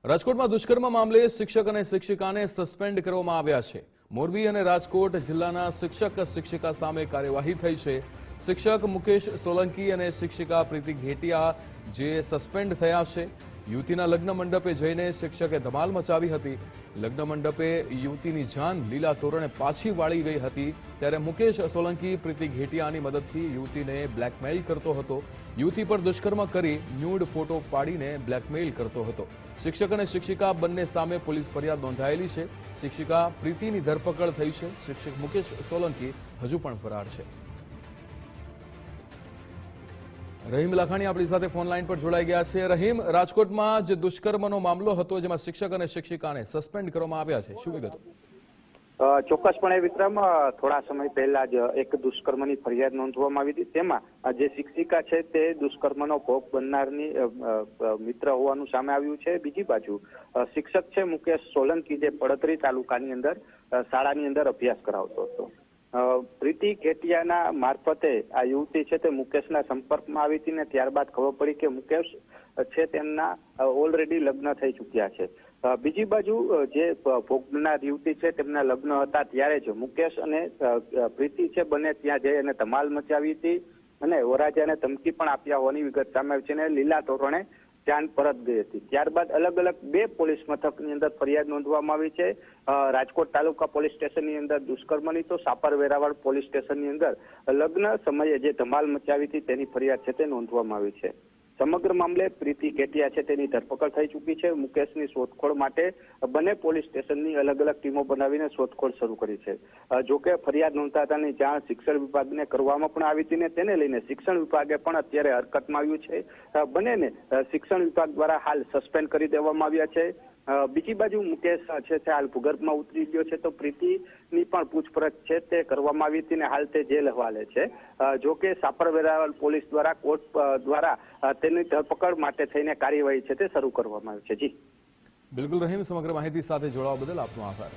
રાજકોટમાં દુષ્કર્મ મામલે શિક્ષક અને શિક્ષિકાને સસ્પેન્ડ કરવામાં આવ્યા છે। મોરબી અને રાજકોટ જિલ્લાના શિક્ષક શિક્ષિકા સામે કાર્યવાહી થઈ છે। શિક્ષક મુકેશ સોલંકી અને શિક્ષિકા પ્રીતિ ઘેટિયા જે સસ્પેન્ડ થયા છે। યુવતીના લગ્ન મંડપે જઈને શિક્ષકે ધમાલ મચાવી હતી। લગ્ન મંડપે યુવતીની જાન લીલા તોરણે પાછી વાળી ગઈ હતી, ત્યારે મુકેશ સોલંકી પ્રીતિ ઘેટિયાની મદદથી યુવતીને બ્લેકમેલ કરતો હતો। યુવતી પર દુષ્કર્મ કરી ન્યૂડ ફોટો પાડીને બ્લેકમેલ કરતો હતો। શિક્ષક અને શિક્ષિકા બંને સામે પોલીસ ફરિયાદ નોંધાયેલી છે। શિક્ષિકા પ્રીતિની ધરપકડ થઈ છે। શિક્ષક મુકેશ સોલંકી હજુ પણ ફરાર છે। રહીમ લાખાણી આપણી સાથે ફોન લાઈન પર જોડાઈ ગયા છે। રહીમ, રાજકોટમાં જે દુષ્કર્મનો મામલો હતો જેમાં શિક્ષક અને શિક્ષિકાને સસ્પેન્ડ કરવામાં આવ્યા છે, શું વિગતો? ચોક્કસપણે વિક્રમ, થોડા સમય પહેલા જ એક દુષ્કર્મની ફરિયાદ નોંધવામાં આવી હતી। તેમાં જે શિક્ષિકા છે તે દુષ્કર્મનો ભોગ બનનારની મિત્ર હોવાનું સામે આવ્યું છે। બીજી બાજુ શિક્ષક છે મુકેશ સોલંકી, જે પડતરી તાલુકાની અંદર શાળાની અંદર અભ્યાસ કરાવતો હતો। પ્રીતિ ઘેટિયાના મારફતે આ યુવતી છે તે મુકેશના સંપર્કમાં આવી હતી ને ત્યારબાદ ખબર પડી કે મુકેશ છે તેમના ઓલરેડી લગ્ન થઈ ચૂક્યા છે। બીજી બાજુ જે ભોગનાર યુવતી છે તેમના લગ્ન હતા ત્યારે જ મુકેશ અને પ્રીતિ છે બંને ત્યાં જઈ અને ધમાલ મચાવી હતી અને વરરાજાને ધમકી પણ આપ્યા હોવાની વિગત સામે આવી છે અને લીલા તોરણે જાન પરત ગઈ હતી। ત્યારબાદ અલગ અલગ 2 પોલીસ મથકની અંદર ફરિયાદ નોંધવામાં આવી છે। રાજકોટ તાલુકા પોલીસ સ્ટેશનની અંદર દુષ્કર્મની, તો સાપર વેરાવળ પોલીસ સ્ટેશનની અંદર લગ્ન સમયે જે ધમાલ મચાવી હતી તેની ફરિયાદ છે તે નોંધવામાં આવી છે। સમગ્ર મામલે પ્રીતિ ઘેટિયા છે તેની ધરપકડ થઈ ચૂકી છે। મુકેશની શોધખોળ માટે બંને પોલીસ સ્ટેશનની અલગ અલગ ટીમો બનાવીને શોધખોળ શરૂ કરી છે। જોકે ફરિયાદ નોંધાતાની જાણ શિક્ષણ વિભાગને કરવામાં પણ આવી હતી ને તેને લઈને શિક્ષણ વિભાગે પણ અત્યારે હરકતમાં આવ્યું છે। બંનેને શિક્ષણ વિભાગ દ્વારા હાલ સસ્પેન્ડ કરી દેવામાં આવ્યા છે। બીજી બાજુ મુકેશ છે તે હાલ ભૂગર્ભમાં ઉતરી ગયો છે, તો પ્રીતિની પણ પૂછપરછ છે તે કરવામાં આવી હતી ને હાલ તે જેલ હવાલે છે। જોકે સાપર વેરાવળ પોલીસ દ્વારા કોર્ટ દ્વારા તેની ધરપકડ માટે થઈને કાર્યવાહી છે તે શરૂ કરવામાં આવી છે। જી બિલકુલ રહીમ, સમગ્ર માહિતી સાથે જોડાવા બદલ આપનો આભાર।